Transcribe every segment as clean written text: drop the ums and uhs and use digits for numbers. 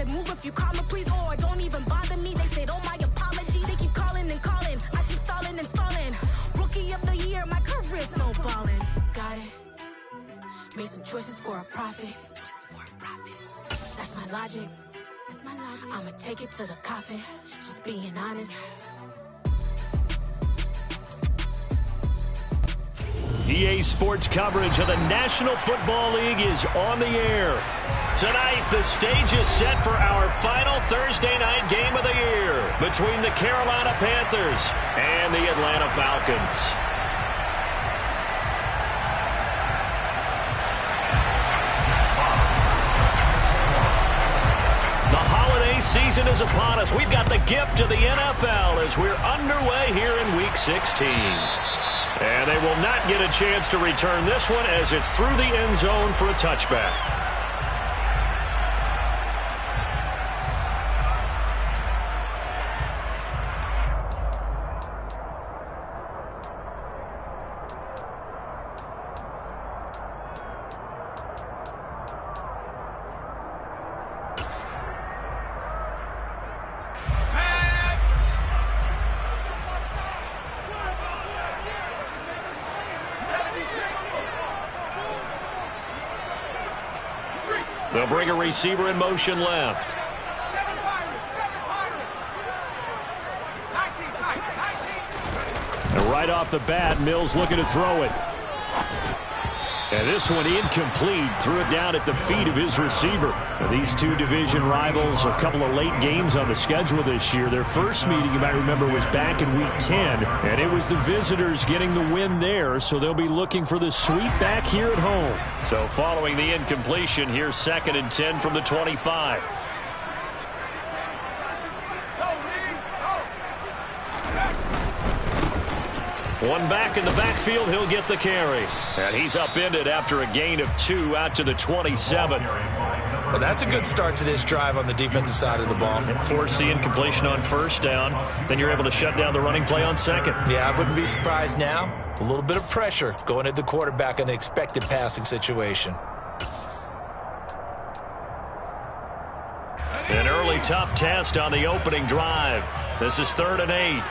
like, move if you call me, please. Or don't even bother me. They said, oh, my apologies. They keep calling and calling. I keep stalling and stalling. Rookie of the year, my career's no ballin'. Got it. Made some choices for a profit. That's my logic. I'ma take it to the coffin. Just being honest. EA Sports coverage of the National Football League is on the air. Tonight, the stage is set for our final Thursday night game of the year between the Carolina Panthers and the Atlanta Falcons. The holiday season is upon us. We've got the gift of the NFL as we're underway here in Week 16. And they will not get a chance to return this one as it's through the end zone for a touchback. They'll bring a receiver in motion left. And right off the bat, Mills looking to throw it. And this one incomplete. Threw it down at the feet of his receiver. Now, these two division rivals, a couple of late games on the schedule this year. Their first meeting, you might remember, was back in Week 10. And it was the visitors getting the win there. So they'll be looking for the sweep back here at home. So following the incompletion, here's 2nd and 10 from the 25. One back in the backfield, he'll get the carry. And he's upended after a gain of 2 out to the 27. Well, that's a good start to this drive on the defensive side of the ball. Force the incompletion on first down. Then you're able to shut down the running play on second. Yeah, I wouldn't be surprised now. A little bit of pressure going at the quarterback in the expected passing situation. An early tough test on the opening drive. This is 3rd and 8.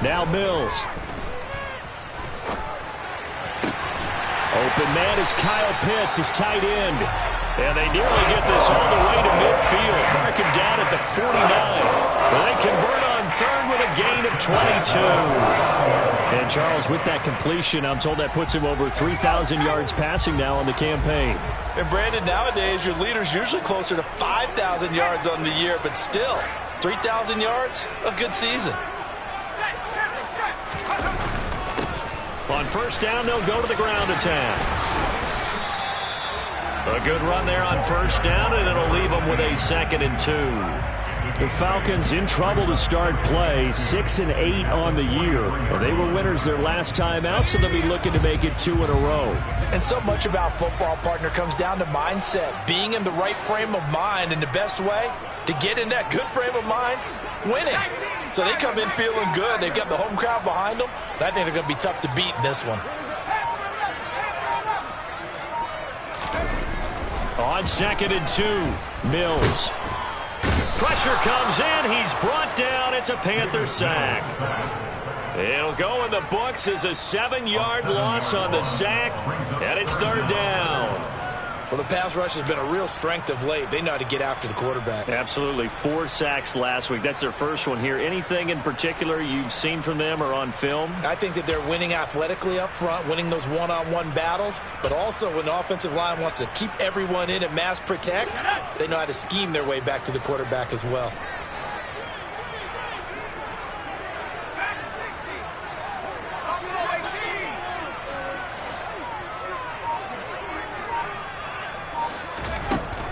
Now Mills. Open man is Kyle Pitts, his tight end. And they nearly get this all the way to midfield. Mark him down at the 49. Well, they convert on 3rd with a gain of 22. And Charles, with that completion, I'm told that puts him over 3,000 yards passing now on the campaign. And Brandon, nowadays your leader's usually closer to 5,000 yards on the year, but still, 3,000 yards, a good season. On first down, they'll go to the ground attack. A good run there on first down, and it'll leave them with a 2nd and 2. The Falcons in trouble to start play, 6 and 8 on the year. Well, they were winners their last time out, so they'll be looking to make it 2 in a row. And so much about football, partner, comes down to mindset, being in the right frame of mind, and the best way to get in that good frame of mind, winning. So they come in feeling good. They've got the home crowd behind them. I think they're going to be tough to beat in this one. On 2nd and 2, Mills. Pressure comes in. He's brought down. It's a Panther sack. It'll go in the books as a 7-yard loss on the sack, and it's 3rd down. Well, the pass rush has been a real strength of late. They know how to get after the quarterback. Absolutely. 4 sacks last week. That's their first one here. Anything in particular you've seen from them or on film? I think that they're winning athletically up front, winning those one-on-one battles, but also when the offensive line wants to keep everyone in and mass protect, they know how to scheme their way back to the quarterback as well.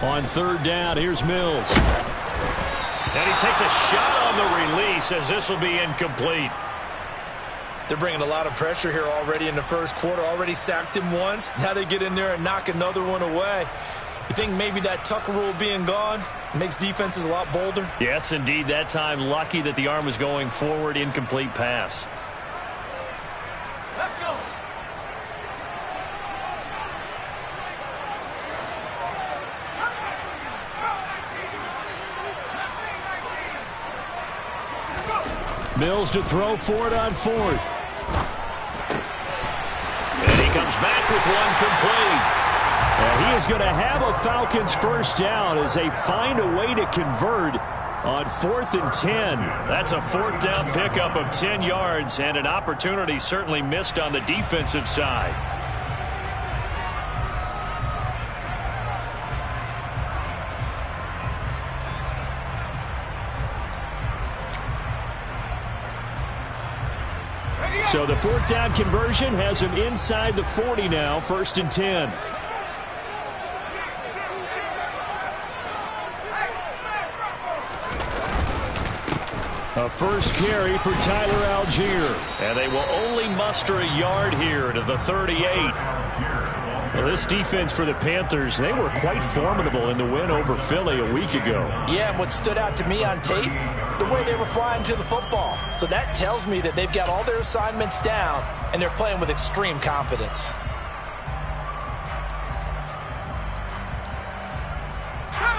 On 3rd down, here's Mills. And he takes a shot on the release as this will be incomplete. They're bringing a lot of pressure here already in the first quarter. Already sacked him once. Now they get in there and knock another one away. You think maybe that Tucker rule being gone makes defenses a lot bolder? Yes, indeed. That time, lucky that the arm was going forward. Incomplete pass. Let's go. Mills to throw for it on fourth. And he comes back with one complete. And he is going to have a Falcons first down as they find a way to convert on 4th and 10. That's a 4th down pickup of 10 yards and an opportunity certainly missed on the defensive side. So the 4th down conversion has him inside the 40 now, 1st and 10. A first carry for Tyler Algier. And they will only muster a yard here to the 38. Well, this defense for the Panthers, they were quite formidable in the win over Philly a week ago. Yeah, and what stood out to me on tape, the way they were flying to the football. So that tells me that they've got all their assignments down, and they're playing with extreme confidence.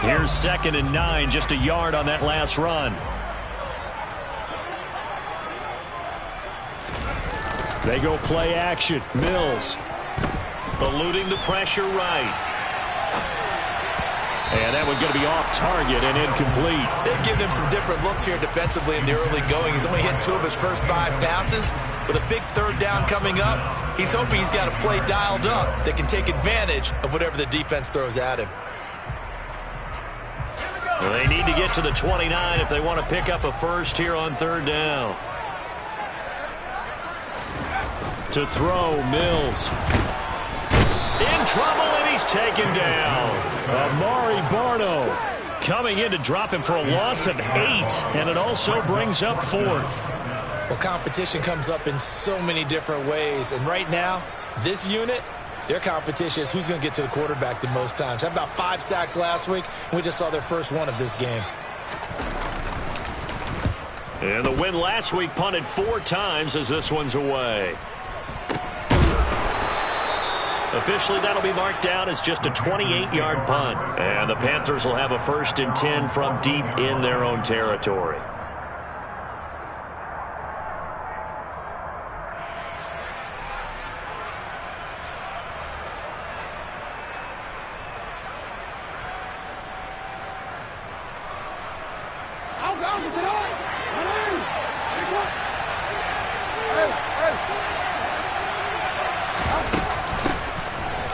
Here's 2nd and 9, just a yard on that last run. They go play action. Mills eluding the pressure right. And that one's going to be off target and incomplete. They've given him some different looks here defensively in the early going. He's only hit 2 of his first 5 passes. With a big 3rd down coming up, he's hoping he's got a play dialed up that can take advantage of whatever the defense throws at him. Well, they need to get to the 29 if they want to pick up a first here on 3rd down. To throw, Mills. In trouble, and he's taken down. Amari Barno coming in to drop him for a loss of 8, and it also brings up 4th. Well, competition comes up in so many different ways, and right now, this unit, their competition is who's going to get to the quarterback the most times. Had about 5 sacks last week, and we just saw their first one of this game. And the win last week punted 4 times as this one's away. Officially, that'll be marked down as just a 28-yard punt. And the Panthers will have a 1st and 10 from deep in their own territory.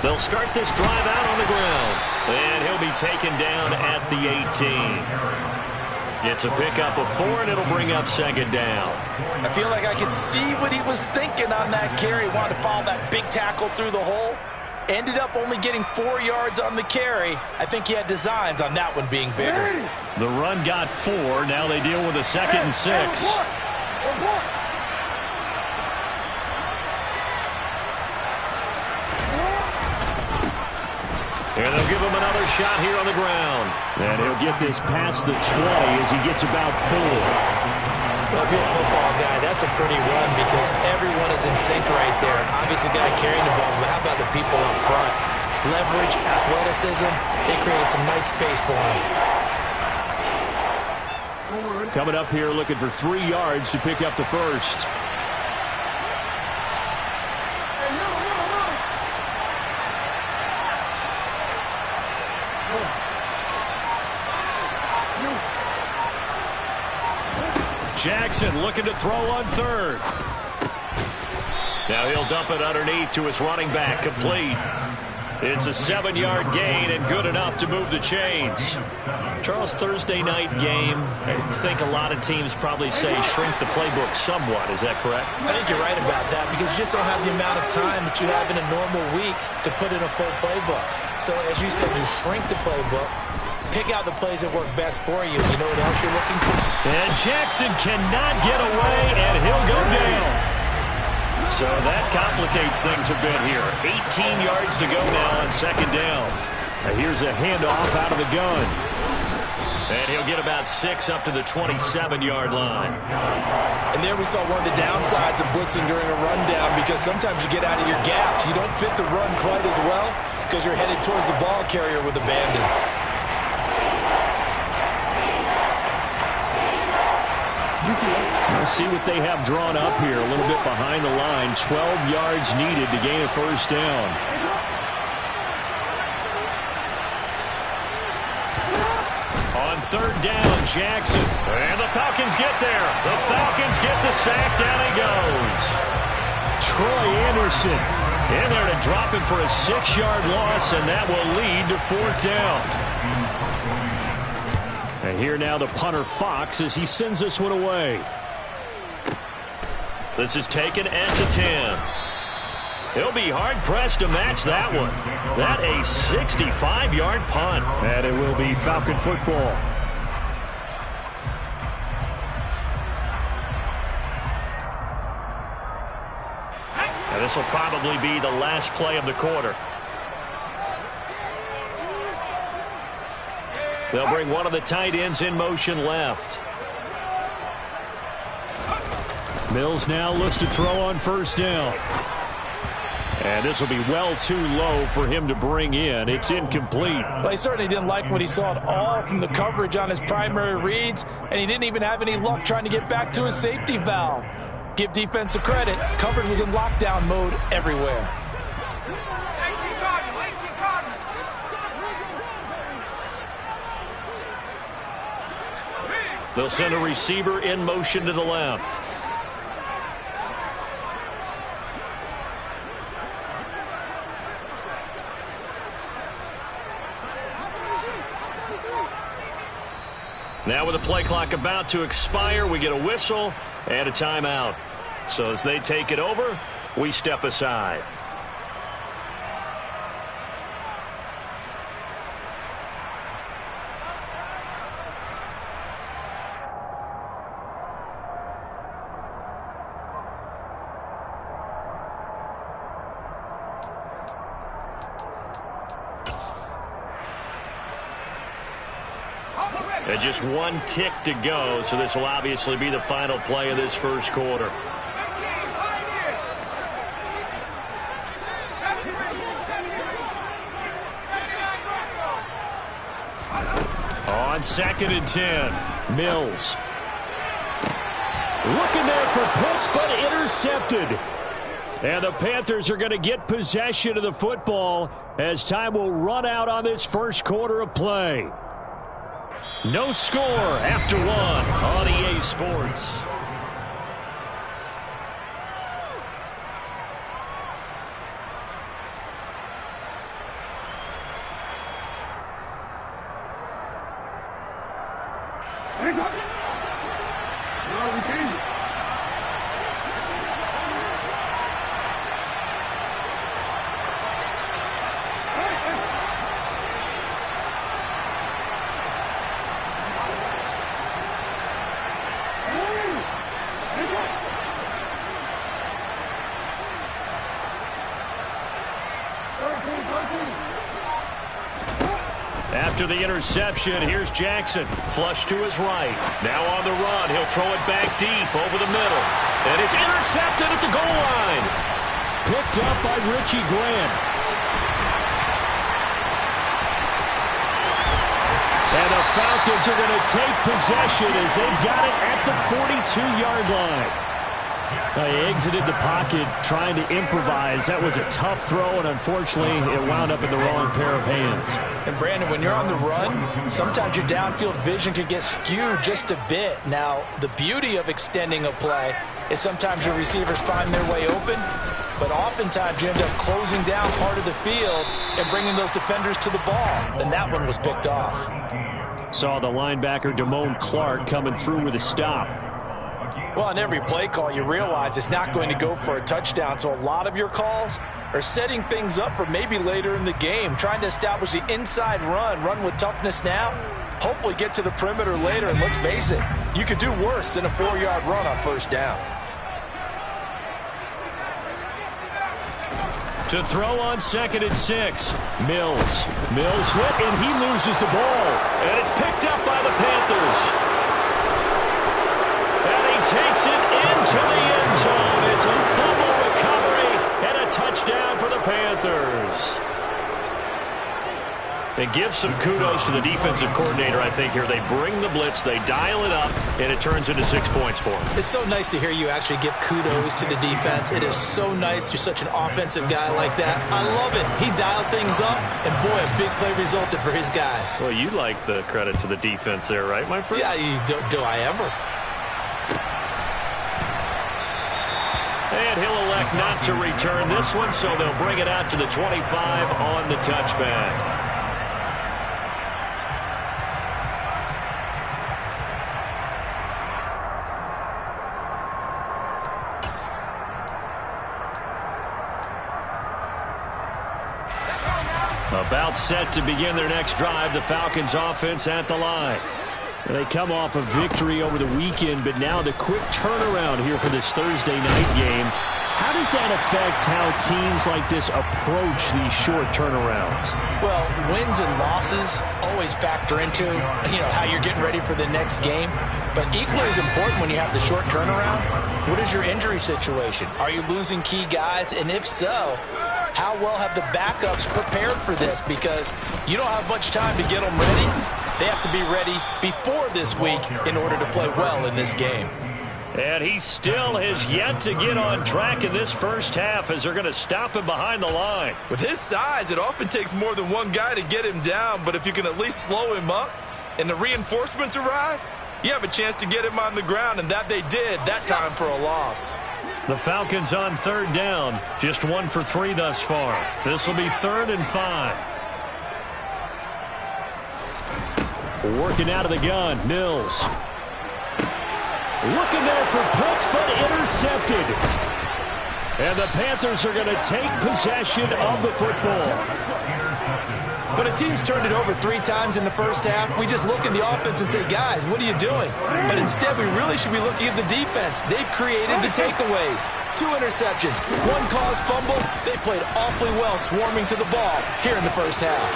They'll start this drive out on the ground. And he'll be taken down at the 18. It's a pickup of 4, and it'll bring up 2nd down. I feel like I could see what he was thinking on that carry. Wanted to follow that big tackle through the hole. Ended up only getting 4 yards on the carry. I think he had designs on that one being bigger. The run got 4. Now they deal with a 2nd and 6. And they'll give him another shot here on the ground. And he'll get this past the 20 as he gets about 4. Well, if you're a football guy, that's a pretty run because everyone is in sync right there. Obviously, the guy carrying the ball, but how about the people up front? Leverage, athleticism, they created some nice space for him. Coming up here looking for 3 yards to pick up the first. Jackson looking to throw on 3rd. Now he'll dump it underneath to his running back, complete. It's a 7-yard gain and good enough to move the chains. Charles, Thursday night game, I think a lot of teams probably say shrink the playbook somewhat. Is that correct? I think you're right about that because you just don't have the amount of time that you have in a normal week to put in a full playbook. So as you said, you shrink the playbook. Pick out the plays that work best for you. You know what else you're looking for? And Jackson cannot get away, and he'll go down. So that complicates things a bit here. 18 yards to go now on 2nd down. Here's a handoff out of the gun. And he'll get about 6 up to the 27-yard line. And there we saw one of the downsides of blitzing during a rundown, because sometimes you get out of your gaps. You don't fit the run quite as well because you're headed towards the ball carrier with abandon. We'll see what they have drawn up here. A little bit behind the line. 12 yards needed to gain a first down. On third down, Jackson. And the Falcons get there. The Falcons get the sack. Down he goes. Troy Anderson in there to drop him for a 6-yard loss, and that will lead to fourth down. And here now the punter Fox as he sends this one away. This is taken at the 10. He'll be hard-pressed to match that one. That a 65-yard punt. And it will be Falcon football. And this will probably be the last play of the quarter. They'll bring one of the tight ends in motion left. Mills now looks to throw on first down. And this will be well too low for him to bring in. It's incomplete. Well, he certainly didn't like what he saw at all from the coverage on his primary reads, and he didn't even have any luck trying to get back to his safety valve. Give defensive credit. Coverage was in lockdown mode everywhere. They'll send a receiver in motion to the left. Now with the play clock about to expire, we get a whistle and a timeout. So as they take it over, we step aside. And just one tick to go, so this will obviously be the final play of this first quarter. On 2nd and 10, Mills. Looking there for Pitts, but intercepted. And the Panthers are going to get possession of the football as time will run out on this first quarter of play. No score after one on EA Sports. After the interception, here's Jackson. Flush to his right. Now on the run. He'll throw it back deep over the middle. And it's intercepted at the goal line. Picked up by Richie Grant. And the Falcons are going to take possession as they've got it at the 42-yard line. They exited the pocket trying to improvise. That was a tough throw, and unfortunately, it wound up in the wrong pair of hands. And, Brandon, when you're on the run, sometimes your downfield vision can get skewed just a bit. Now, the beauty of extending a play is sometimes your receivers find their way open, but oftentimes you end up closing down part of the field and bringing those defenders to the ball. And that one was picked off. Saw the linebacker, Damone Clark, coming through with a stop. Well, on every play call, you realize it's not going to go for a touchdown. So a lot of your calls are setting things up for maybe later in the game, trying to establish the inside run with toughness now, hopefully get to the perimeter later. And let's face it, you could do worse than a 4-yard run on first down. To throw on 2nd and 6. Mills hit, and he loses the ball. And it's picked up by the Panthers. And he takes it into the end zone. It's a fumble recovery and a touchdown for the Panthers. And give some kudos to the defensive coordinator, I think, here. They bring the blitz, they dial it up, and it turns into 6 points for them. It's so nice to hear you actually give kudos to the defense. It is so nice. You're such an offensive guy like that. I love it. He dialed things up, and boy, a big play resulted for his guys. Well, you like the credit to the defense there, right, my friend? Yeah, do I ever? And he'll elect not to return this one, so they'll bring it out to the 25 on the touchback. About set to begin their next drive, the Falcons offense at the line. They come off a victory over the weekend, but now the quick turnaround here for this Thursday night game. How does that affect how teams like this approach these short turnarounds? Well, wins and losses always factor into, how you're getting ready for the next game. But equally as important when you have the short turnaround, what is your injury situation? Are you losing key guys? And if so, how well have the backups prepared for this? Because you don't have much time to get them ready. They have to be ready before this week in order to play well in this game. And he still has yet to get on track in this first half as they're going to stop him behind the line. With his size, it often takes more than one guy to get him down, but if you can at least slow him up and the reinforcements arrive, you have a chance to get him on the ground, and that they did that time for a loss. The Falcons on 3rd down, just 1 for 3 thus far. This will be 3rd and 5. Working out of the gun, Mills. Looking there for Pitts, but intercepted. And the Panthers are going to take possession of the football. When a team's turned it over 3 times in the first half, we just look at the offense and say, guys, what are you doing? But instead, we really should be looking at the defense. They've created the takeaways. 2 interceptions, 1 caused fumble. They played awfully well swarming to the ball here in the first half.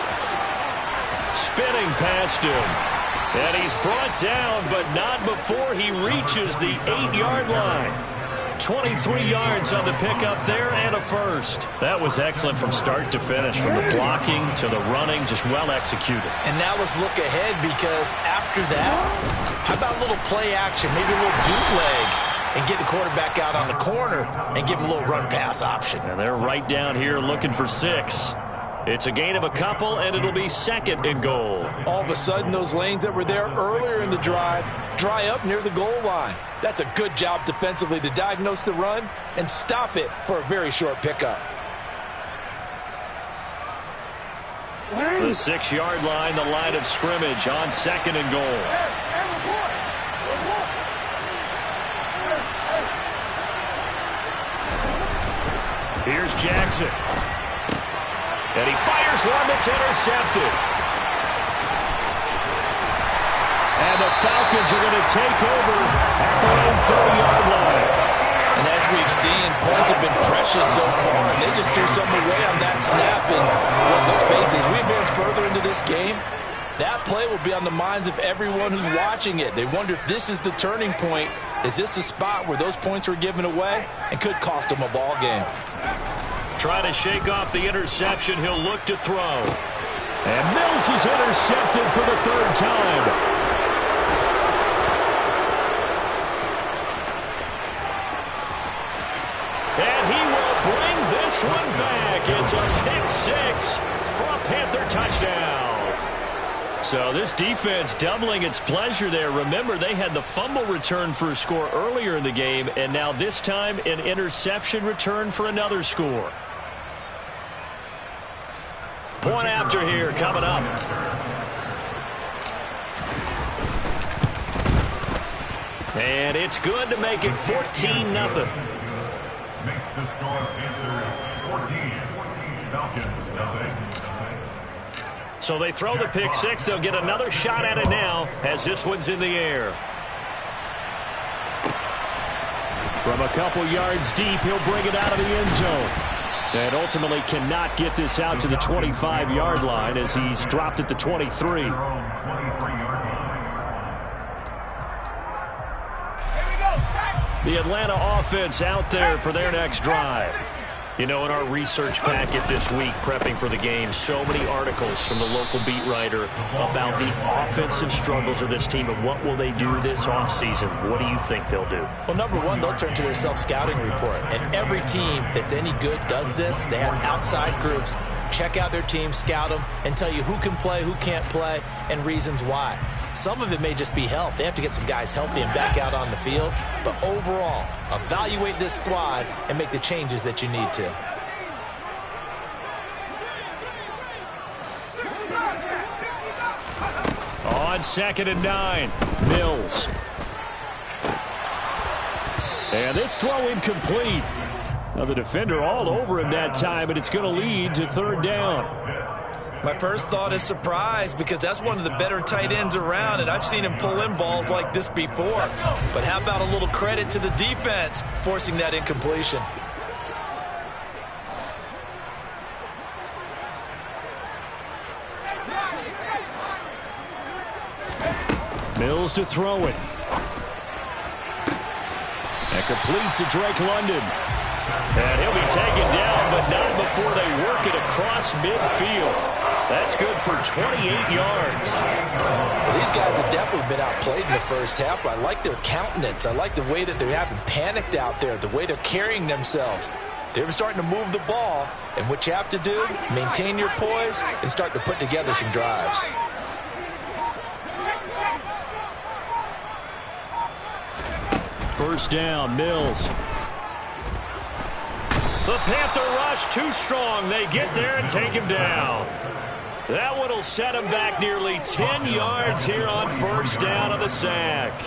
Spinning past him. And he's brought down, but not before he reaches the 8-yard line. 23 yards on the pickup there and a first. That was excellent from start to finish, from the blocking to the running, just well executed. And now let's look ahead, because after that, how about a little play action, maybe a little bootleg, and get the quarterback out on the corner and give him a little run-pass option. And they're right down here looking for 6. It's a gain of a couple, and it'll be 2nd and goal. All of a sudden, those lanes that were there earlier in the drive dry up near the goal line. That's a good job defensively to diagnose the run and stop it for a very short pickup. The 6-yard line, the line of scrimmage on 2nd and goal. Here's Jackson. And he fires one that's intercepted. And the Falcons are going to take over at their own 30-yard line. And as we've seen, points have been precious so far, and they just threw something away on that snap. And well, let's face it, as we advance further into this game, that play will be on the minds of everyone who's watching it. They wonder if this is the turning point. Is this the spot where those points were given away and could cost them a ball game? Trying to shake off the interception. He'll look to throw. And Mills is intercepted for the 3rd time. And he will bring this one back. It's a pick 6 for a Panther touchdown. So this defense doubling its pleasure there. Remember, they had the fumble return for a score earlier in the game, and now this time an interception return for another score. Point after here coming up. And it's good to make it 14-0. Makes the score Panthers 14, Falcons 0. So they throw the pick 6. They'll get another shot at it now as this one's in the air. From a couple yards deep, he'll bring it out of the end zone. And ultimately cannot get this out to the 25-yard line as he's dropped at the 23. The Atlanta offense out there for their next drive. You know, in our research packet this week, prepping for the game, so many articles from the local beat writer about the offensive struggles of this team and what will they do this offseason. What do you think they'll do? Well, number one, they'll turn to their self-scouting report. And every team that's any good does this. They have outside groups. Check out their team, scout them, and tell you who can play, who can't play, and reasons why. Some of it may just be health. They have to get some guys healthy and back out on the field. But overall, evaluate this squad and make the changes that you need to. On 2nd and 9, Mills. And this throw incomplete. Now the defender all over him that time, and it's going to lead to 3rd down. My first thought is surprise, because that's one of the better tight ends around, and I've seen him pull in balls like this before. But how about a little credit to the defense forcing that incompletion? Mills to throw it. And complete to Drake London. And he'll be taken down, but not before they work it across midfield. That's good for 28 yards. Well, these guys have definitely been outplayed in the first half. I like their countenance. I like the way that they haven't panicked out there, the way they're carrying themselves. They're starting to move the ball, and what you have to do, maintain your poise and start to put together some drives. First down, Mills. The Panther rush too strong. They get there and take him down. That one will set him back nearly 10 yards here on first down on the sack.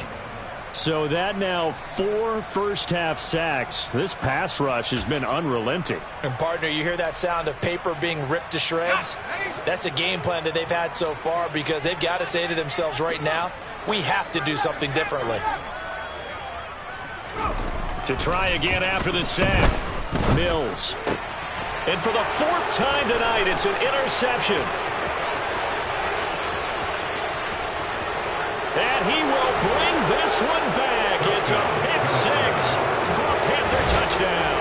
So that now 4 first-half sacks. This pass rush has been unrelenting. And, partner, you hear that sound of paper being ripped to shreds? That's the game plan that they've had so far, because they've got to say to themselves right now, we have to do something differently. To try again after the sack, Mills. And for the 4th time tonight, it's an interception. And he will bring this one back. It's a pick 6 for a Panther touchdown.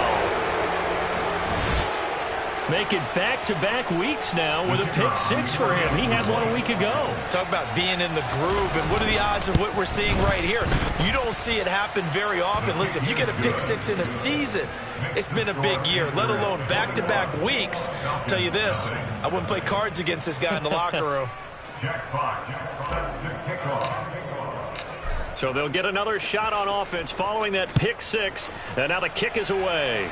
Making back-to-back weeks now with a pick 6 for him. He had one a week ago. Talk about being in the groove, and what are the odds of what we're seeing right here? You don't see it happen very often. Listen, if you get a pick 6 in a season, it's been a big year, let alone back-to-back weeks. I'll tell you this, I wouldn't play cards against this guy in the locker room. So they'll get another shot on offense following that pick 6, and now the kick is away.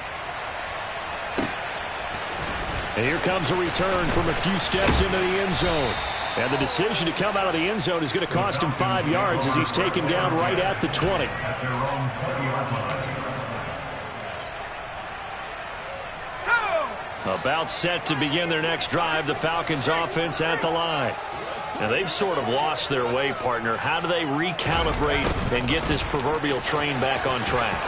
And here comes a return from a few steps into the end zone. And the decision to come out of the end zone is going to cost him 5 yards as he's taken down right at the 20. About set to begin their next drive, the Falcons offense at the line. Now they've sort of lost their way, partner. How do they recalibrate and get this proverbial train back on track?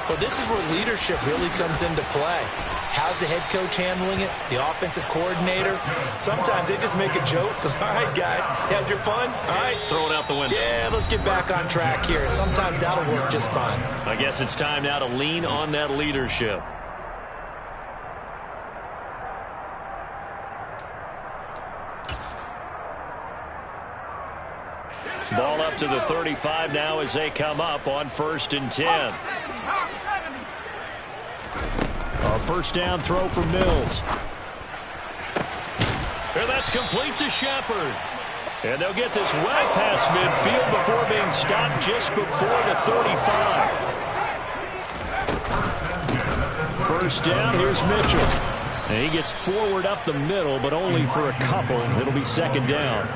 Well, this is where leadership really comes into play. How's the head coach handling it? The offensive coordinator? Sometimes they just make a joke. All right, guys, had your fun? All right. Throw it out the window. Yeah, let's get back on track here. And sometimes that'll work just fine. I guess it's time now to lean on that leadership. Ball up to the 35 now as they come up on 1st and 10. A first down throw for Mills. And that's complete to Shepard. And they'll get this well past midfield before being stopped just before the 35. First down, here's Mitchell. And he gets forward up the middle, but only for a couple. It'll be 2nd down.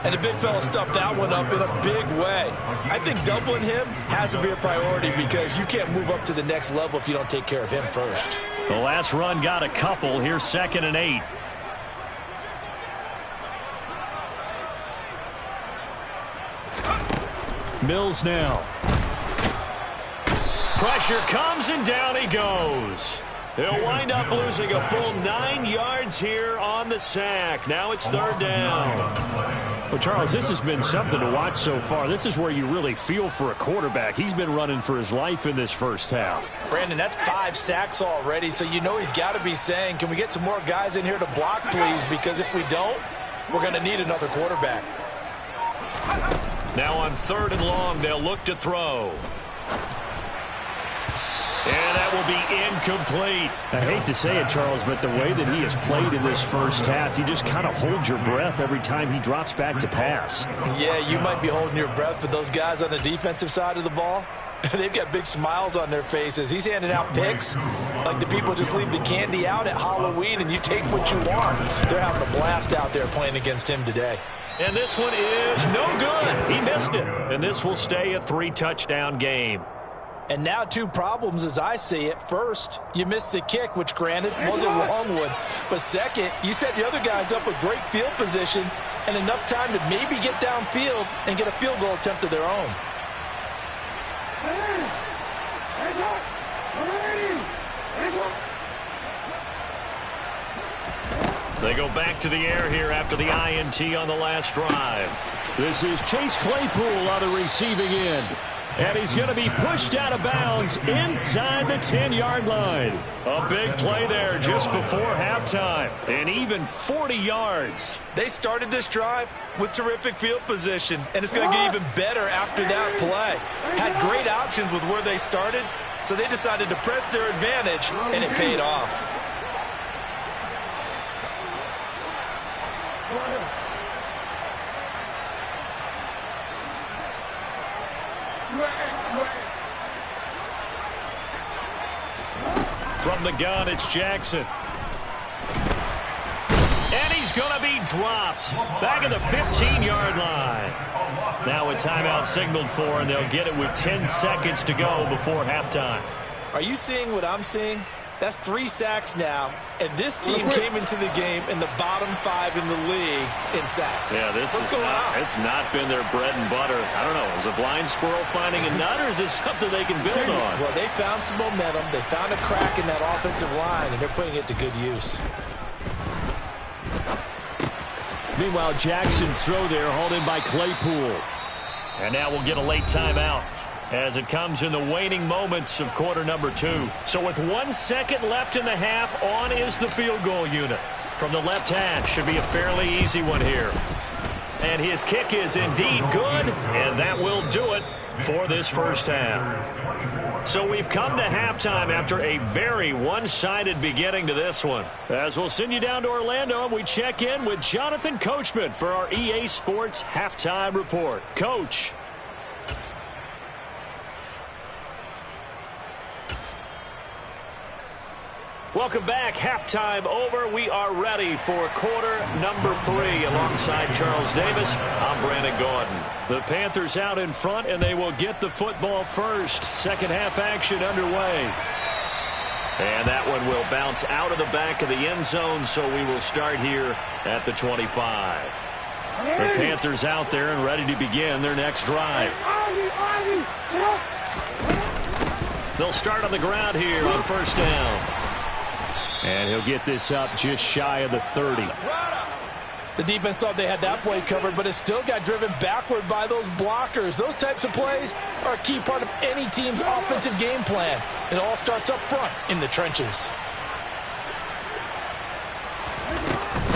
And the big fella stuffed that one up in a big way. I think doubling him has to be a priority, because you can't move up to the next level if you don't take care of him first. The last run got a couple. Here's 2nd and 8. Mills now. Pressure comes, and down he goes. He'll wind up losing a full 9 yards here on the sack. Now it's third down. Well, Charles, this has been something to watch so far. This is where you really feel for a quarterback. He's been running for his life in this first half. Brandon, that's 5 sacks already, so you know he's got to be saying, can we get some more guys in here to block, please? Because if we don't, we're going to need another quarterback. Now on 3rd and long, they'll look to throw. And that will be incomplete. I hate to say it, Charles, but the way that he has played in this first half, you just kind of hold your breath every time he drops back to pass. Yeah, you might be holding your breath, but those guys on the defensive side of the ball, they've got big smiles on their faces. He's handing out picks like the people just leave the candy out at Halloween and you take what you want. They're having a blast out there playing against him today. And this one is no good. He missed it. And this will stay a 3-touchdown game. And now 2 problems as I see it. First, you missed the kick, which granted was a wrong one. But second, you set the other guys up with great field position and enough time to maybe get downfield and get a field goal attempt of their own. They go back to the air here after the INT on the last drive. This is Chase Claypool on the receiving end. And he's going to be pushed out of bounds inside the 10-yard line. A big play there just before halftime. And even 40 yards. They started this drive with terrific field position, and it's going to get even better after that play. Had great options with where they started, so they decided to press their advantage, and it paid off. From the gun, it's Jackson. And he's going to be dropped. Back at the 15-yard line. Now a timeout signaled for, and they'll get it with 10 seconds to go before halftime. Are you seeing what I'm seeing? That's 3 sacks now, and this team came into the game in the bottom 5 in the league in sacks. Yeah, what's going on? It's not been their bread and butter. I don't know. Is a blind squirrel finding a nut, or is this something they can build on? Well, they found some momentum. They found a crack in that offensive line, and they're putting it to good use. Meanwhile, Jackson's throw there hauled in by Claypool. And now we'll get a late timeout as it comes in the waning moments of quarter number 2. So with 1 second left in the half, on is the field goal unit. From the left hash, should be a fairly easy one here. And his kick is indeed good, and that will do it for this first half. So we've come to halftime after a very one-sided beginning to this one. As we'll send you down to Orlando, and we check in with Jonathan Coachman for our EA Sports Halftime Report. Coach. Welcome back. Halftime over. We are ready for quarter number 3. Alongside Charles Davis, I'm Brandon Gordon. The Panthers out in front, and they will get the football first. Second half action underway. And that one will bounce out of the back of the end zone, so we will start here at the 25. The Panthers out there and ready to begin their next drive. They'll start on the ground here on first down. And he'll get this up just shy of the 30. The defense thought they had that play covered, but it still got driven backward by those blockers. Those types of plays are a key part of any team's offensive game plan. It all starts up front in the trenches.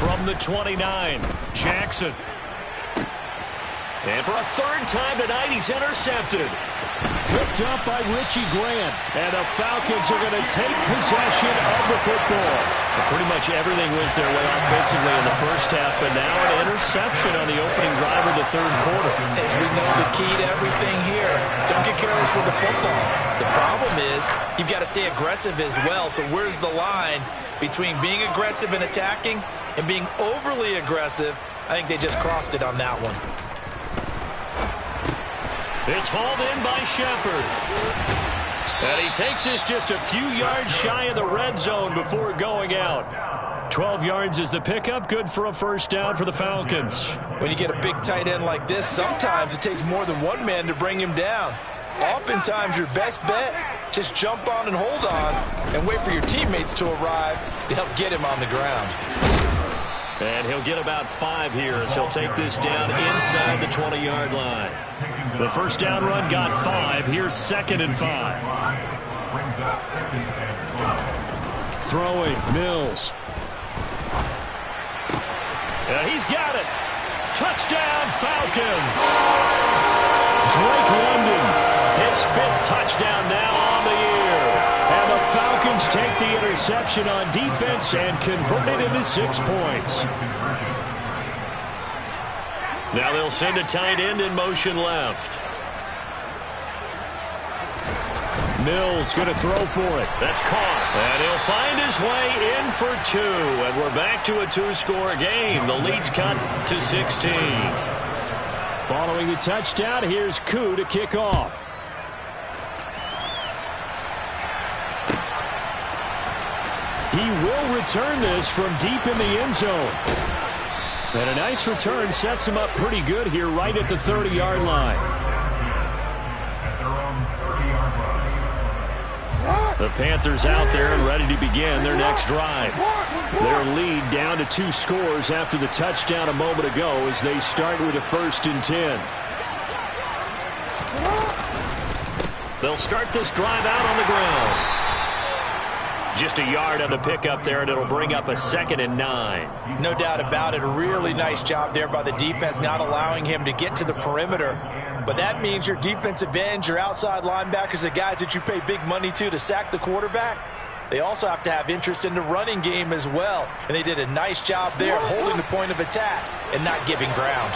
From the 29, Jackson. And for a 3rd time tonight, he's intercepted. Picked up by Richie Grant. And the Falcons are going to take possession of the football. But pretty much everything went their way offensively in the first half, but now an interception on the opening drive of the 3rd quarter. As we know, the key to everything here, don't get careless with the football. The problem is you've got to stay aggressive as well. So where's the line between being aggressive and attacking and being overly aggressive? I think they just crossed it on that one. It's hauled in by Shepard. And he takes us just a few yards shy of the red zone before going out. 12 yards is the pickup. Good for a first down for the Falcons. When you get a big tight end like this, sometimes it takes more than one man to bring him down. Oftentimes, your best bet Just jump on and hold on and wait for your teammates to arrive to help get him on the ground. And he'll get about 5 here as he'll take this down inside the 20-yard line. The first down run got 5. Here's 2nd and 5. Brings up 2nd and 5. Throwing, Mills. He's got it. Touchdown, Falcons. Drake London, his 5th touchdown now on the year. And the Falcons take the interception on defense and convert it into 6 points. Now they'll send a tight end in motion left. Mills going to throw for it. That's caught. And he'll find his way in for 2. And we're back to a 2-score game. The lead's cut to 16. Following the touchdown, here's Koo to kick off. He will return this from deep in the end zone. And a nice return sets him up pretty good here right at the 30-yard line. The Panthers out there and ready to begin their next drive. Their lead down to 2 scores after the touchdown a moment ago as they start with a 1st and 10. They'll start this drive out on the ground. Just a yard on the pickup there, and it'll bring up a 2nd and 9. No doubt about it. A really nice job there by the defense, not allowing him to get to the perimeter. But that means your defensive ends, your outside linebackers, the guys that you pay big money to sack the quarterback, they also have to have interest in the running game as well. And they did a nice job there holding the point of attack and not giving ground.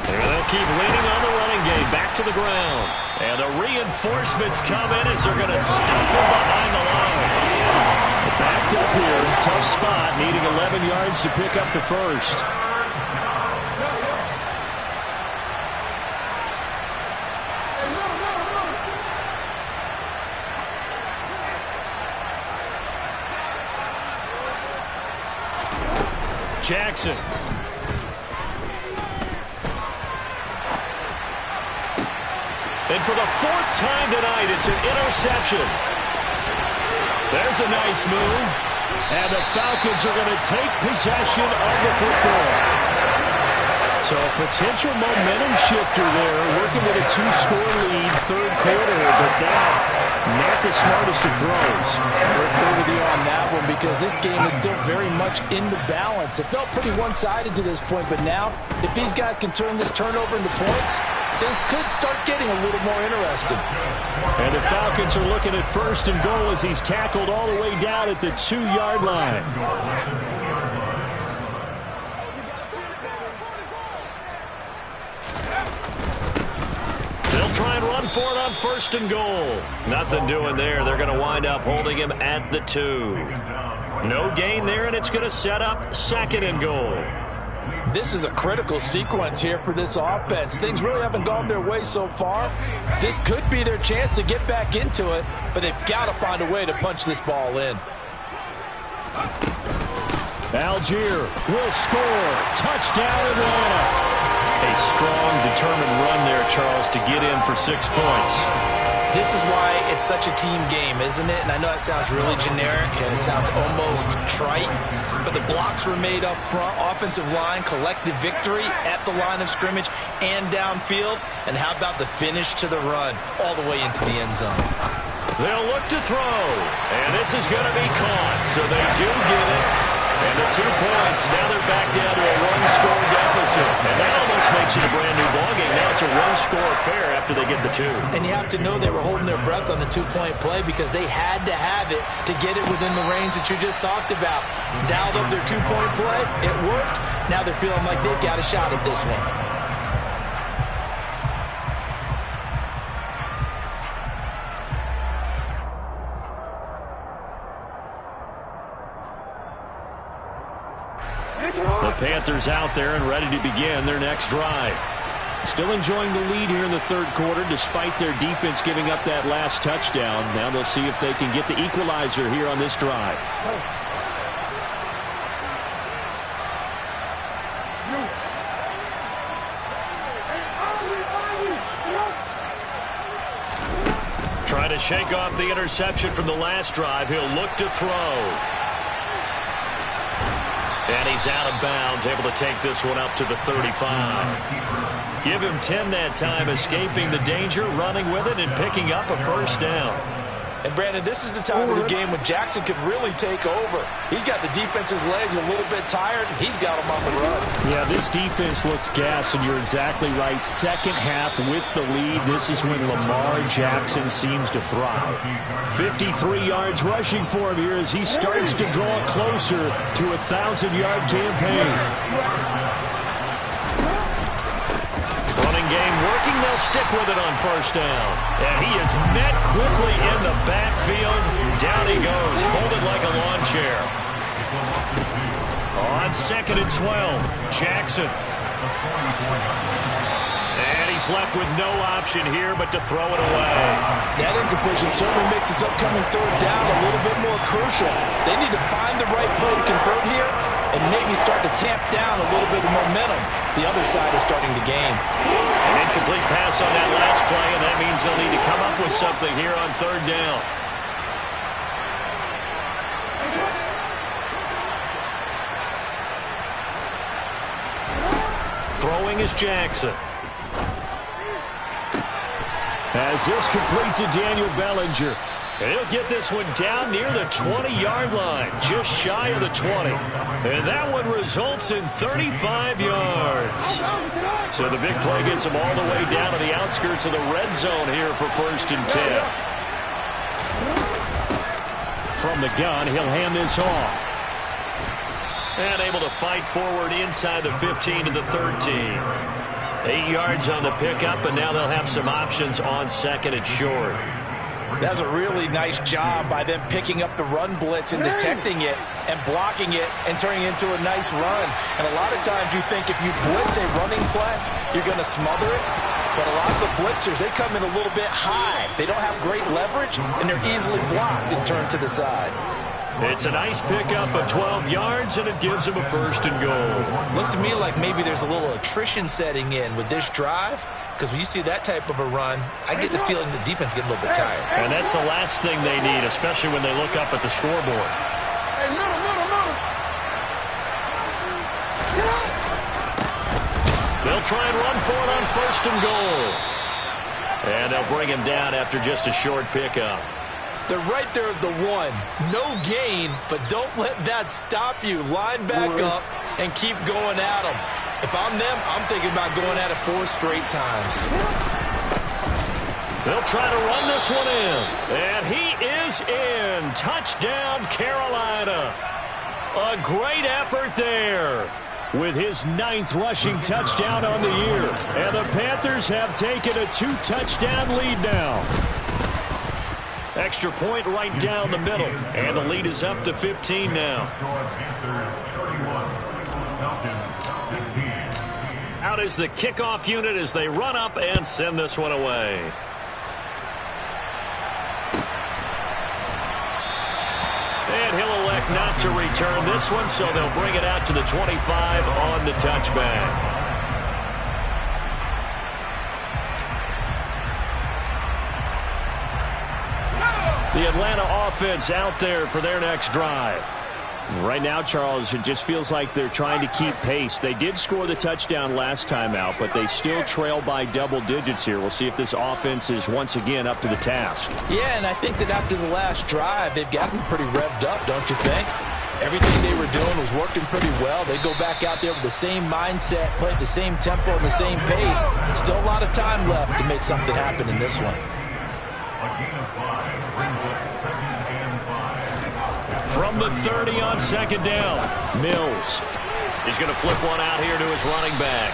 They'll keep leaning on the running game. Back to the ground. And the reinforcements come in as they're going to stop him behind the line. Backed up here. Tough spot. Needing 11 yards to pick up the 1st. Jackson. And for the 4th time tonight, it's an interception. There's a nice move. And the Falcons are going to take possession of the football. So a potential momentum shifter there, working with a 2-score lead, 3rd quarter, but that, not the smartest of throws. We're agree with you on that one because this game is still very much in the balance. It felt pretty one-sided to this point, but now, if these guys can turn this turnover into points, things could start getting a little more interesting. And the Falcons are looking at 1st and goal as he's tackled all the way down at the 2-yard line. They'll try and run for it on 1st and goal. Nothing doing there. They're going to wind up holding him at the 2. No gain there, and it's going to set up 2nd and goal. This is a critical sequence here for this offense. Things really haven't gone their way so far. This could be their chance to get back into it, but they've got to find a way to punch this ball in. Algier will score. Touchdown, Atlanta. A strong, determined run there, Charles, to get in for 6 points. This is why it's such a team game, isn't it? And I know that sounds really generic and it sounds almost trite, but the blocks were made up front, offensive line, collective victory at the line of scrimmage and downfield. And how about the finish to the run all the way into the end zone? They'll look to throw, and this is going to be caught, so they do get it. And the 2 points, now they're back down to a 1-score deficit. And that almost makes it a brand-new ballgame. Now it's a 1-score affair after they get the 2. And you have to know they were holding their breath on the 2-point play because they had to have it to get it within the range that you just talked about. Dialed up their 2-point play. It worked. Now they're feeling like they've got a shot at this one. The Panthers out there and ready to begin their next drive. Still enjoying the lead here in the 3rd quarter despite their defense giving up that last touchdown. Now they'll see if they can get the equalizer here on this drive. Trying to shake off the interception from the last drive. He'll look to throw. And he's out of bounds, able to take this one up to the 35. Give him 10 that time, escaping the danger, running with it, and picking up a first down. And, Brandon, this is the time of the game when Jackson could really take over. He's got the defense's legs a little bit tired, and he's got them on the run. Yeah, this defense looks gassed, and you're exactly right. Second half with the lead, this is when Lamar Jackson seems to thrive. 53 yards rushing for him here as he starts to draw closer to a 1,000-yard campaign. Game working, they'll stick with it on first down. And he is met quickly in the backfield. Down he goes, folded like a lawn chair. On 2nd and 12, Jackson. And he's left with no option here but to throw it away. That incompletion certainly makes this upcoming third down a little bit more crucial. They need to find the right play to convert here and maybe start to tamp down a little bit of momentum. The other side is starting to gain. An incomplete pass on that last play, and that means they'll need to come up with something here on third down. Throwing is Jackson. As this complete to Daniel Bellinger. He'll get this one down near the 20-yard line, just shy of the 20. And that one results in 35 yards. So the big play gets him all the way down to the outskirts of the red zone here for 1st and 10. From the gun, he'll hand this off. And able to fight forward inside the 15 to the 13. 8 yards on the pickup, and now they'll have some options on 2nd and short. That's a really nice job by them picking up the run blitz and detecting it and blocking it and turning it into a nice run. And a lot of times you think if you blitz a running play, you're going to smother it. But a lot of the blitzers, they come in a little bit high. They don't have great leverage, and they're easily blocked and turned to the side. It's a nice pickup of 12 yards, and it gives him a 1st and goal. Looks to me like maybe there's a little attrition setting in with this drive, because when you see that type of a run, I get the feeling the defense getting a little bit tired. And that's the last thing they need, especially when they look up at the scoreboard. They'll try and run for it on 1st and goal. And they'll bring him down after just a short pickup. They're right there at the 1. No gain, but don't let that stop you. Line back up and keep going at them. If I'm them, I'm thinking about going at it 4 straight times. They'll try to run this one in. And he is in. Touchdown, Carolina. A great effort there with his 9th rushing touchdown on the year. And the Panthers have taken a 2-touchdown lead now. Extra point right down the middle. And the lead is up to 15 now. Out is the kickoff unit as they run up and send this one away. And he'll elect not to return this one, so they'll bring it out to the 25 on the touchback. The Atlanta offense out there for their next drive. Right now, Charles, it just feels like they're trying to keep pace. They did score the touchdown last time out, but they still trail by double digits here. We'll see if this offense is once again up to the task. Yeah, and I think that after the last drive, they've gotten pretty revved up, don't you think? Everything they were doing was working pretty well. They go back out there with the same mindset, play at the same tempo and the same pace. Still a lot of time left to make something happen in this one. A gain of 5 brings up 2nd and 5. From the 30 on 2nd down, Mills. He's going to flip one out here to his running back.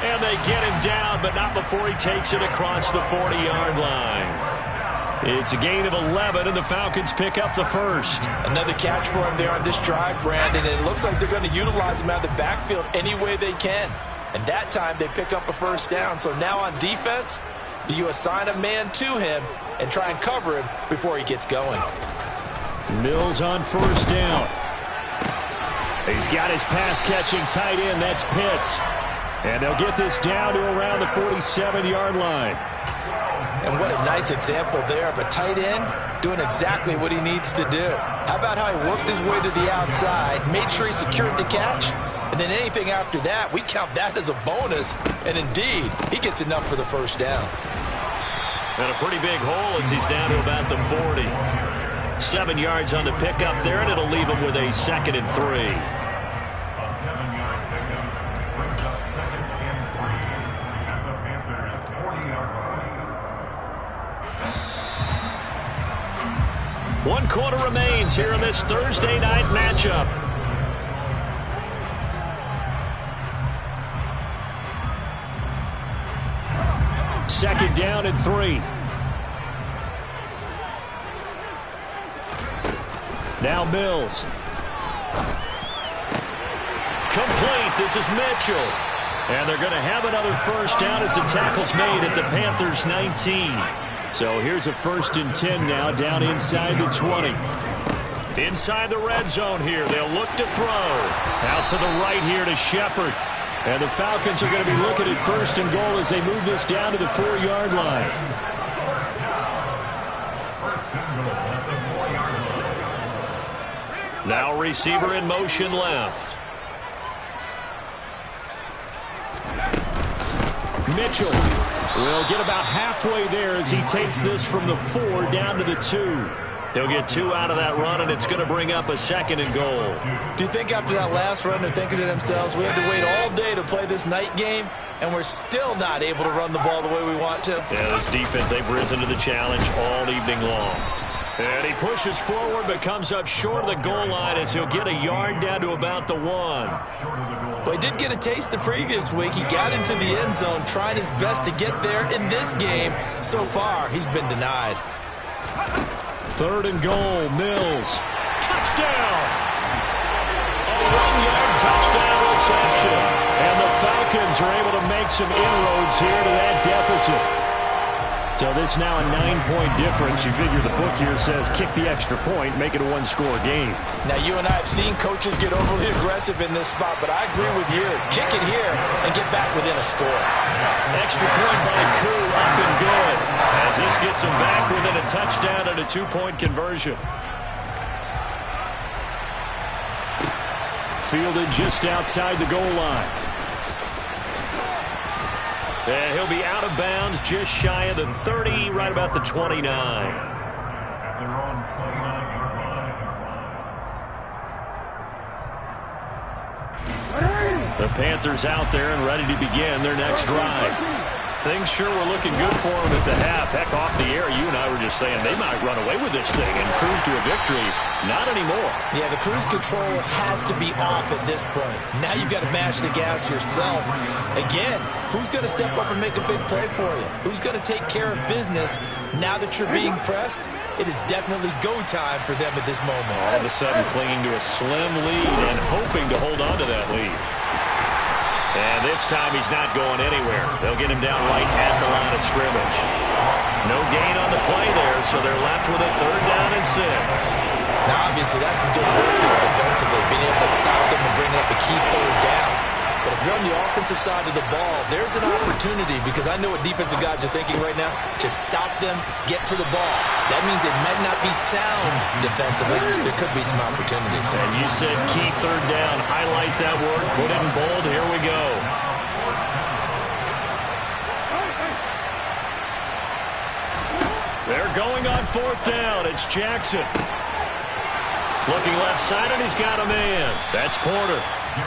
And they get him down, but not before he takes it across the 40-yard line. It's a gain of 11, and the Falcons pick up the 1st. Another catch for him there on this drive, Brandon. And it looks like they're going to utilize him out of the backfield any way they can. And that time they pick up a 1st down. So now on defense, do you assign a man to him and try and cover him before he gets going? Mills on 1st down. He's got his pass-catching tight end. That's Pitts. And they'll get this down to around the 47-yard line. And what a nice example there of a tight end doing exactly what he needs to do. How about how he worked his way to the outside, made sure he secured the catch, and then anything after that, we count that as a bonus. And indeed, he gets enough for the first down. And a pretty big hole as he's down to about the 40. 7 yards on the pickup there, and it'll leave him with a 2nd and 3. A 7-yard pickup brings up 2nd and 3 at the Panthers' 40-yard line. 1 quarter remains here in this Thursday night matchup. Second down and 3. Now Mills. Complete. This is Mitchell. And they're going to have another first down as the tackle's made at the Panthers' 19. So here's a 1st and 10 now down inside the 20. Inside the red zone here. They'll look to throw. Out to the right here to Shepard. And the Falcons are going to be looking at 1st and goal as they move this down to the 4-yard line. Now receiver in motion left. Mitchell will get about halfway there as he takes this from the 4 down to the 2. They'll get 2 out of that run, and it's going to bring up a 2nd and goal. Do you think after that last run they're thinking to themselves, we had to wait all day to play this night game, and we're still not able to run the ball the way we want to? Yeah, this defense, they've risen to the challenge all evening long. And he pushes forward but comes up short of the goal line as he'll get a yard down to about the 1. But he did get a taste the previous week. He got into the end zone trying his best to get there in this game. So far, he's been denied. 3rd and goal, Mills. Touchdown! A 1-yard touchdown reception. And the Falcons are able to make some inroads here to that deficit. So this now a 9-point difference. You figure the book here says kick the extra point, make it a 1-score game. Now, you and I have seen coaches get overly aggressive in this spot, but I agree with you. Kick it here and get back within a score. Extra point by Koo, up and good. As this gets him back within a touchdown and a 2-point conversion. Fielded just outside the goal line. And he'll be out of bounds just shy of the 30, right about the 29. At their own 29-yard line. The Panthers out there and ready to begin their next drive. Things sure were looking good for them at the half. Heck, off the air, you and I were just saying they might run away with this thing and cruise to a victory. Not anymore. Yeah, the cruise control has to be off at this point. Now you've got to mash the gas yourself. Again, who's going to step up and make a big play for you? Who's going to take care of business now that you're being pressed? It is definitely go time for them at this moment. All of a sudden clinging to a slim lead and hoping to hold on to that lead. And this time he's not going anywhere. They'll get him down right at the line of scrimmage. No gain on the play there, so they're left with a 3rd down and 6. Now, obviously, that's some good work there defensively, being able to stop them and bring up a key 3rd down. But if you're on the offensive side of the ball, there's an opportunity, because I know what defensive guys are thinking right now. Just stop them, get to the ball. That means it might not be sound defensively. There could be some opportunities. And you said key 3rd down. Highlight that word. Put it in bold. Here we go. They're going on 4th down. It's Jackson. Looking left side, and he's got a man. That's Porter.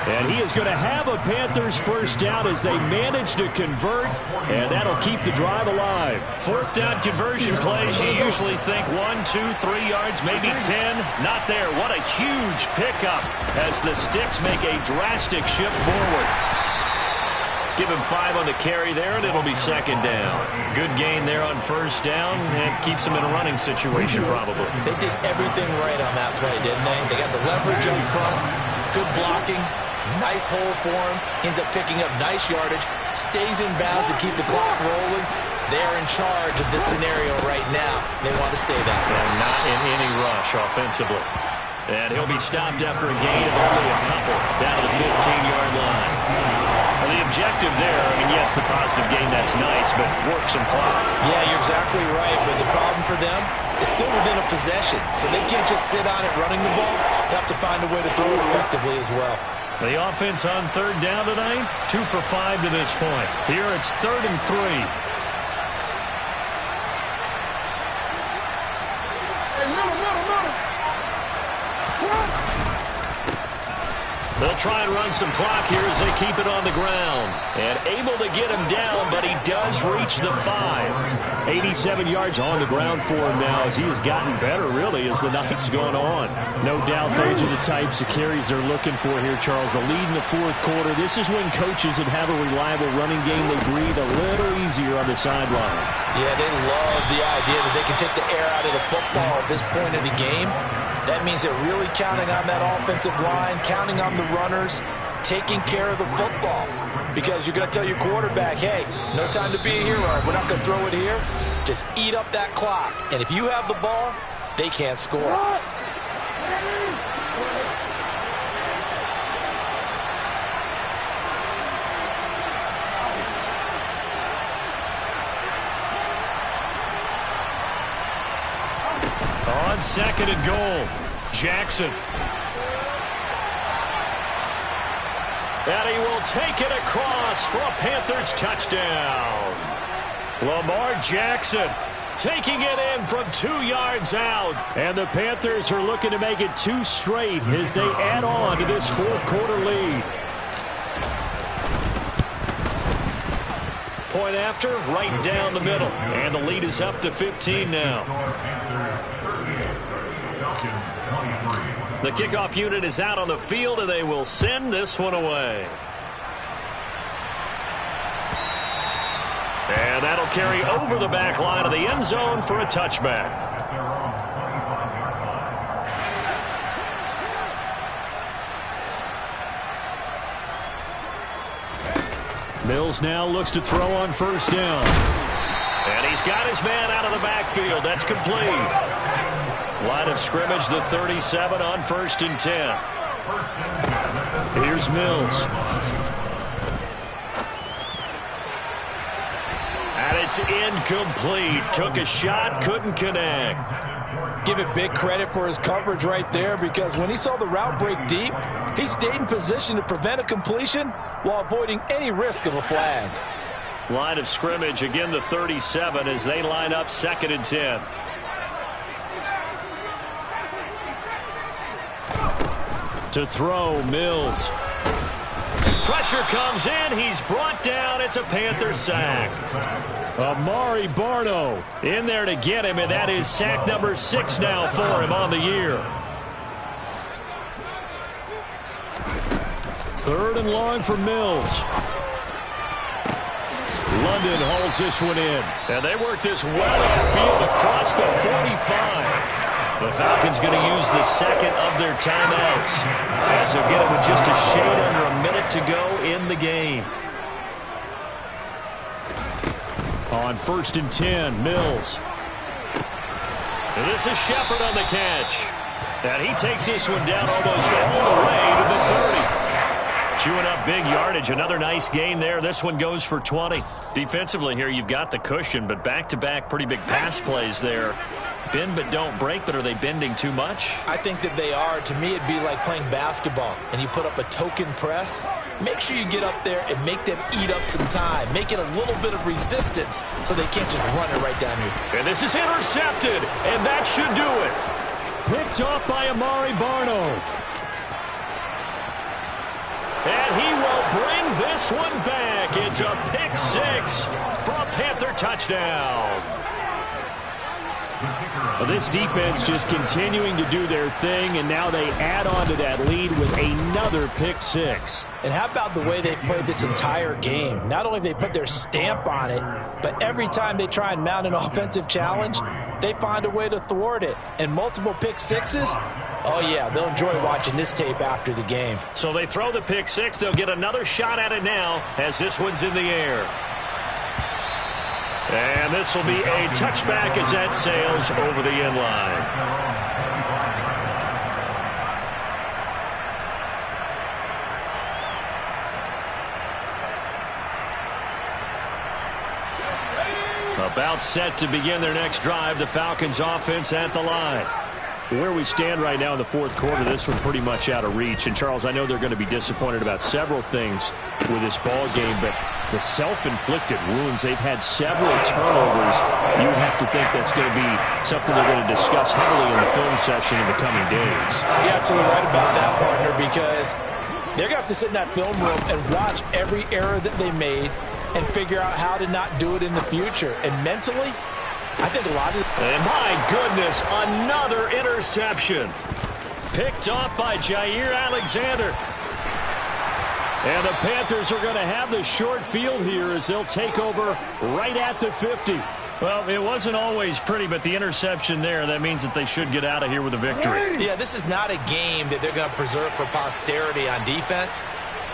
And he is going to have a Panthers first down as they manage to convert, and that'll keep the drive alive. 4th down conversion plays, you usually think 1, 2, 3 yards, maybe 10. Not there. What a huge pickup as the Sticks make a drastic shift forward. Give him 5 on the carry there, and it'll be 2nd down. Good gain there on 1st down, and keeps him in a running situation probably. They did everything right on that play, didn't they? They got the leverage up front, good blocking, nice hole for him. Ends up picking up nice yardage, stays in bounds to keep the clock rolling. They're in charge of this scenario right now. They want to stay that way. And not in any rush offensively. And he'll be stopped after a gain of only a couple down to the 15-yard line. The objective there. I mean, yes, the positive gain, that's nice, but work some clock. Yeah, you're exactly right, but the problem for them is still within a possession, so they can't just sit on it running the ball. They have to find a way to throw it effectively as well. The offense on third down tonight, 2 for 5 to this point. Here it's 3rd and 3. They'll try and run some clock here as they keep it on the ground. And able to get him down, but he does reach the 5. 87 yards on the ground for him now as he has gotten better, really, as the night's gone on. No doubt those are the types of carries they're looking for here, Charles. The lead in the fourth quarter. This is when coaches that have a reliable running game, they breathe a little easier on the sideline. Yeah, they love the idea that they can take the air out of the football at this point of the game. That means they're really counting on that offensive line, counting on the runners, taking care of the football. Because you're going to tell your quarterback, hey, no time to be a hero. We're not going to throw it here. Just eat up that clock. And if you have the ball, they can't score. On 2nd and goal, Jackson. And he will take it across for a Panthers touchdown. Lamar Jackson taking it in from 2 yards out. And the Panthers are looking to make it 2 straight as they add on to this fourth quarter lead. Point after, right down the middle. And the lead is up to 15 now. The kickoff unit is out on the field, and they will send this one away. And that'll carry over the back line of the end zone for a touchback. Mills now looks to throw on first down. And he's got his man out of the backfield. That's complete. Line of scrimmage, the 37 on 1st and 10. Here's Mills. And it's incomplete. Took a shot, couldn't connect. Give it big credit for his coverage right there, because when he saw the route break deep, he stayed in position to prevent a completion while avoiding any risk of a flag. Line of scrimmage, again the 37 as they line up 2nd and 10. To throw, Mills. Pressure comes in. He's brought down. It's a Panther sack. Amari Barno in there to get him, and that is sack number 6 now for him on the year. 3rd and long for Mills. London hauls this one in. And they work this well upfield across the 45. The Falcons going to use the second of their timeouts as they'll get it with just a shade under a minute to go in the game. On 1st and 10, Mills. And this is Shepard on the catch. And he takes this one down almost all the way to the 30. Chewing up big yardage. Another nice gain there. This one goes for 20. Defensively here, you've got the cushion, but back-to-back pretty big pass plays there. Bend but don't break, but are they bending too much? I think that they are. To me, it'd be like playing basketball, and you put up a token press. Make sure you get up there and make them eat up some time. Make it a little bit of resistance so they can't just run it right down here. And this is intercepted, and that should do it. Picked off by Amari Barno. And he will bring this one back. It's a pick 6 for a Panther touchdown. Well, this defense just continuing to do their thing, and now they add on to that lead with another pick 6. And how about the way they've played this entire game? Not only have they put their stamp on it, but every time they try and mount an offensive challenge, they find a way to thwart it. And multiple pick 6s, oh yeah, they'll enjoy watching this tape after the game. So they throw the pick 6. They'll get another shot at it now as this one's in the air. And this will be a touchback as that sails over the end line. About set to begin their next drive, the Falcons offense at the line. Where we stand right now in the fourth quarter, this one pretty much out of reach. And, Charles, I know they're going to be disappointed about several things with this ball game, but the self-inflicted wounds, they've had several turnovers. You would have to think that's going to be something they're going to discuss heavily in the film session in the coming days. You're absolutely right about that, partner, because they're going to have to sit in that film room and watch every error that they made and figure out how to not do it in the future. And mentally, I think a lot of... And my goodness, another interception. Picked off by Jair Alexander. And the Panthers are going to have the short field here as they'll take over right at the 50. Well, it wasn't always pretty, but the interception there, that means that they should get out of here with a victory. Yeah, this is not a game that they're going to preserve for posterity on defense,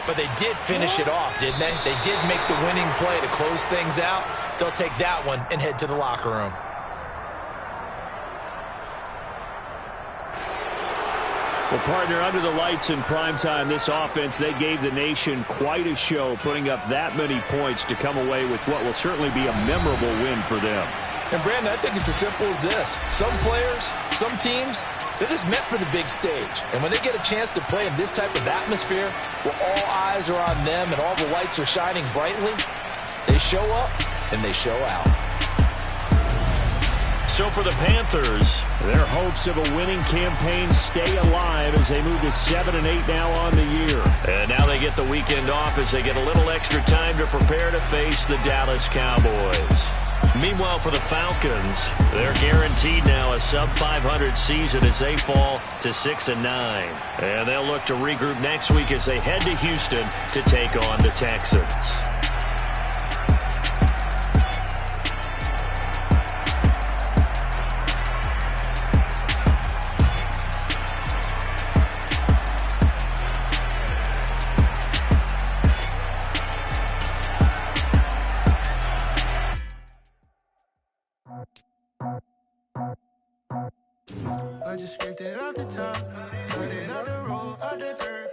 but they did finish it off, didn't they? They did make the winning play to close things out. They'll take that one and head to the locker room. Well, partner, under the lights in primetime, this offense, they gave the nation quite a show, putting up that many points to come away with what will certainly be a memorable win for them. And, Brandon, I think it's as simple as this. Some players, some teams, they're just meant for the big stage. And when they get a chance to play in this type of atmosphere, where all eyes are on them and all the lights are shining brightly, they show up and they show out. So for the Panthers, their hopes of a winning campaign stay alive as they move to 7-8 now on the year. And now they get the weekend off as they get a little extra time to prepare to face the Dallas Cowboys. Meanwhile, for the Falcons, they're guaranteed now a sub-500 season as they fall to 6-9. And they'll look to regroup next week as they head to Houston to take on the Texans. I just scraped it off the top, put it on the road, under third.